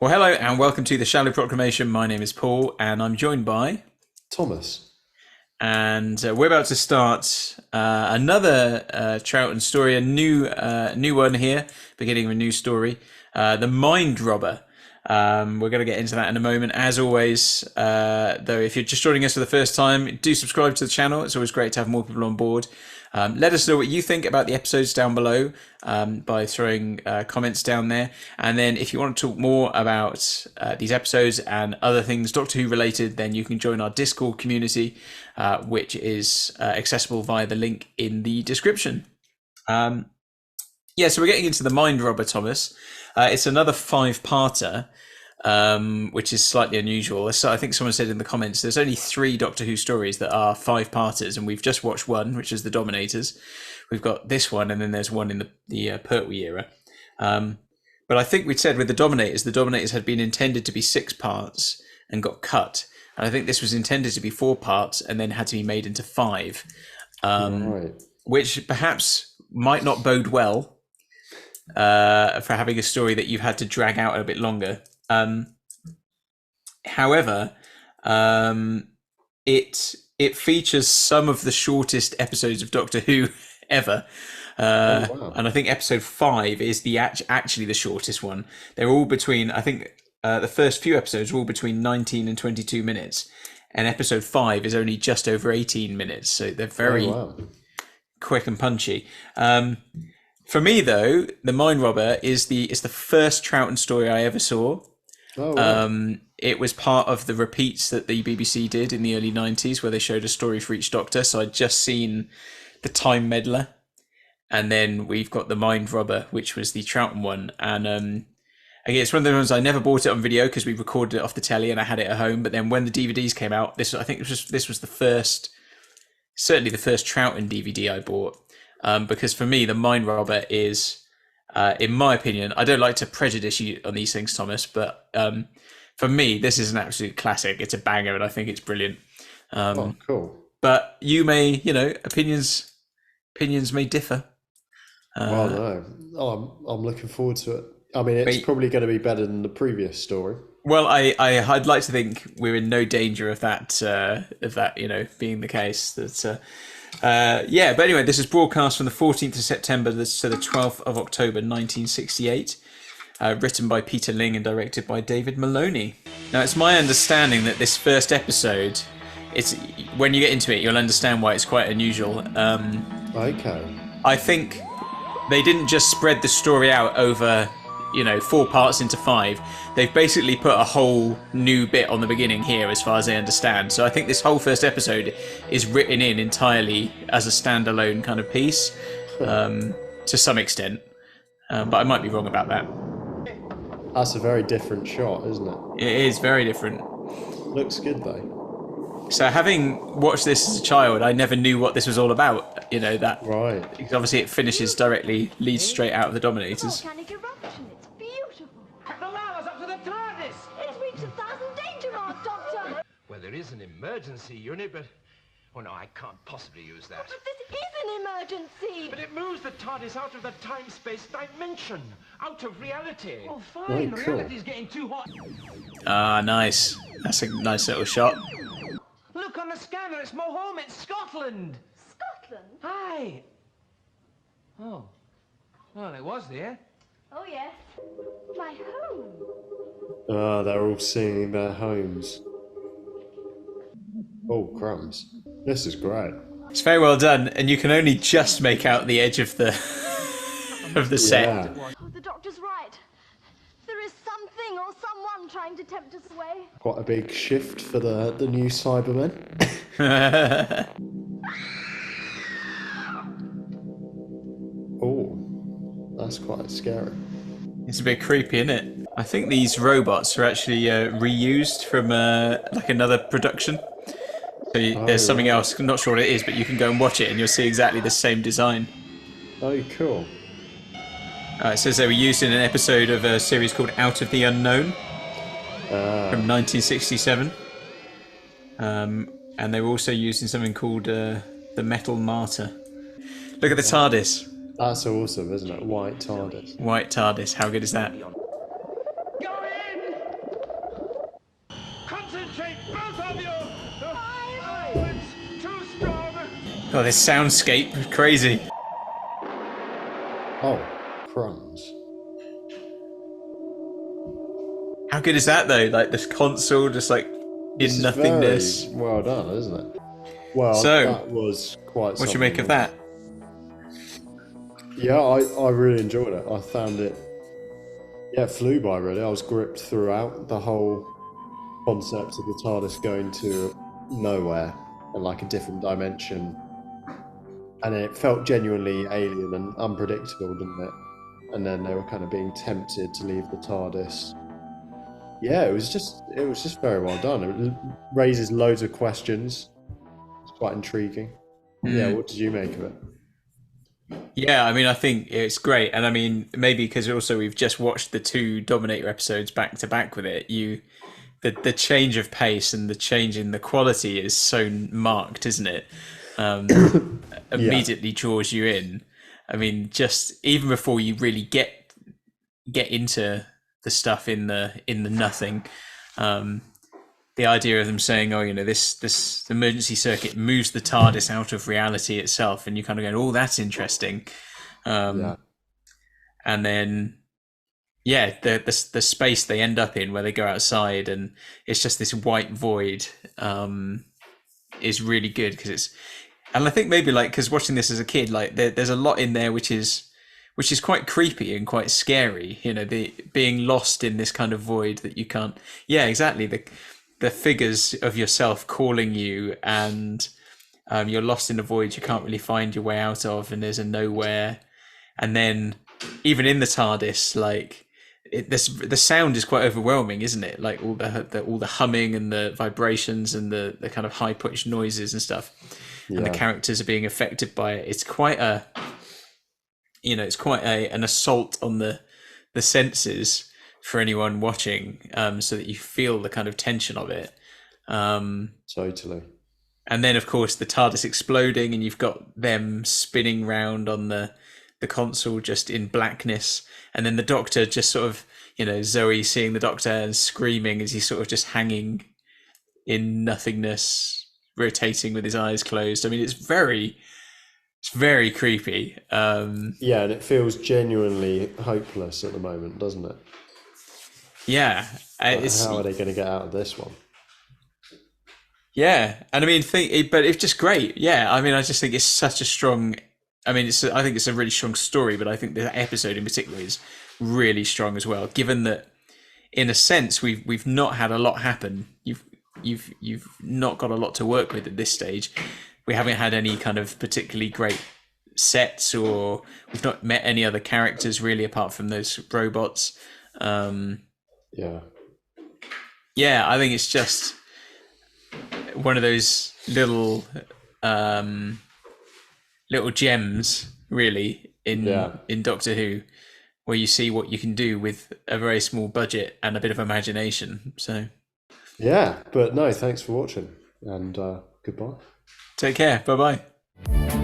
Well, hello and welcome to the Shallow Proclamation. My name is Paul and I'm joined by... Thomas. And we're about to start another Troughton story, a new one here, beginning of a new story, The Mind Robber. We're going to get into that in a moment. As always, though, if you're just joining us for the first time, do subscribe to the channel. It's always great to have more people on board. Let us know what you think about the episodes down below by throwing comments down there. And then if you want to talk more about these episodes and other things Doctor Who related, then you can join our Discord community, which is accessible via the link in the description. So we're getting into The Mind Robber, Thomas. It's another 5-parter. Which is slightly unusual. So I think someone said in the comments, there's only 3 Doctor Who stories that are 5-parters, and we've just watched one, which is The Dominators. We've got this one, and then there's one in the Pertwee era. But I think we'd said with The Dominators had been intended to be 6 parts and got cut. And I think this was intended to be 4 parts and then had to be made into 5, Right. which perhaps might not bode well for having a story that you've had to drag out a bit longer. However, it features some of the shortest episodes of Doctor Who ever. Wow. And I think episode 5 is actually the shortest one. They're all between, I think, the first few episodes are all between 19 and 22 minutes, and episode 5 is only just over 18 minutes. So they're very quick and punchy. For me, though, The Mind Robber is the first Troughton story I ever saw. Oh, wow. It was part of the repeats that the BBC did in the early 90s, where they showed a story for each Doctor. So I'd just seen the Time Meddler, and then we've got the Mind Robber, which was the Troughton one. And again, it's one of the ones I never bought it on video because we recorded it off the telly and I had it at home. But then when the DVDs came out, this was the first, certainly the first Troughton DVD I bought, because for me, the Mind Robber is, in my opinion, I don't like to prejudice you on these things, Thomas, but for me, this is an absolute classic. It's a banger, and I think it's brilliant. Cool. But you may, opinions may differ. Well, no, I'm looking forward to it. I mean, it's probably going to be better than the previous story. Well, I'd like to think we're in no danger of that being the case. That but anyway, this is broadcast from the 14th of September to the 12th of October 1968, written by Peter Ling and directed by David Maloney. Now, it's my understanding that this first episode, when you get into it, you'll understand why it's quite unusual. Okay. I think they didn't just spread the story out over 4 parts into 5. They've basically put a whole new bit on the beginning here, as far as I understand. So I think this whole first episode is written in entirely as a standalone kind of piece, to some extent. But I might be wrong about that. That's a very different shot, isn't it? It is very different. Looks good, though. So having watched this as a child, I never knew what this was all about. That Right. because obviously it finishes directly, leads straight out of the Dominators. Volcanic eruption. It's beautiful. The lava's up to the TARDIS! It's reached 1,000 danger marks, Doctor. Well, there is an emergency unit, but... Oh, no, I can't possibly use that. But this is an emergency. But it moves the TARDIS out of the time-space dimension, out of reality. Oh, fine. Oh, cool. Reality's getting too hot. Ah, nice. That's a nice little shot. Look on the scanner. It's more home. It's Scotland. Scotland? Hi. Oh. Well, it was there. Oh, yes. My home. They're all seeing their homes. Oh, crumbs. This is great. It's very well done, and you can only just make out the edge of the set. Yeah. Oh, the Doctor's right. There is something or someone trying to tempt us away. Quite a big shift for the new Cybermen. Oh, that's quite scary. It's a bit creepy, isn't it? I think these robots are actually reused from like another production. So there's something else. I'm not sure what it is, but you can go and watch it, and you'll see exactly the same design. Oh, cool. It says they were used in an episode of a series called Out of the Unknown from 1967. And they were also used in something called The Metal Martyr. Look at the TARDIS. That's awesome, isn't it? White TARDIS. White TARDIS. How good is that? Go in! Concentrate, both of you! Oh, it's too strong! Oh, this soundscape, crazy. Oh, crumbs. How good is that though? Like this console just like This in is nothingness. very well done, isn't it? Well, So, that was quite what do you make of something. that? Yeah, I really enjoyed it. I found it, yeah, it flew by really. I was gripped throughout the whole concept of the TARDIS going to nowhere and like a different dimension. And it felt genuinely alien and unpredictable, didn't it? And then they were kind of being tempted to leave the TARDIS. Yeah, it was just very well done. It raises loads of questions. It's quite intriguing. Yeah, what did you make of it? Yeah, I mean, I think it's great, and I mean, maybe because also we've just watched the 2 Dominator episodes back to back with it. The change of pace and the change in the quality is so marked, isn't it? Immediately draws you in. I mean, just even before you really get into the stuff in the nothing, the idea of them saying, "Oh, you know, this emergency circuit moves the TARDIS out of reality itself," and you kind of go, "Oh, that's interesting." And then, yeah, the space they end up in where they go outside, and it's just this white void, is really good because it's, and I think maybe like because watching this as a kid, like there's a lot in there which is quite creepy and quite scary. You know, the being lost in this kind of void that you can't. Yeah, exactly. The figures of yourself calling you, and you're lost in a void you can't really find your way out of, and there's a nowhere. And then even in the TARDIS, like the sound is quite overwhelming, isn't it? Like all the humming and the vibrations and the kind of high pitched noises and stuff, and the characters are being affected by it. It's quite a, you know, it's quite an assault on the senses for anyone watching, so that you feel the kind of tension of it. Totally. And then, of course, the TARDIS exploding, and you've got them spinning round on the console just in blackness. And then the Doctor just sort of, you know, Zoe seeing the Doctor and screaming as he's sort of just hanging in nothingness, rotating with his eyes closed. I mean, it's very creepy. Yeah, and it feels genuinely hopeless at the moment, doesn't it? Yeah. How are they going to get out of this one? Yeah, and I mean, but it's just great. Yeah, I mean, I just think it's such a strong. I mean, I think it's a really strong story, but I think the episode in particular is really strong as well. Given that, in a sense, we've not had a lot happen. You've not got a lot to work with at this stage. We haven't had any kind of particularly great sets, or we've not met any other characters really apart from those robots. Yeah, I think it's just one of those little gems, really, in Doctor Who, where you see what you can do with a very small budget and a bit of imagination. So, yeah, but no, thanks for watching, and goodbye. Take care. Bye bye.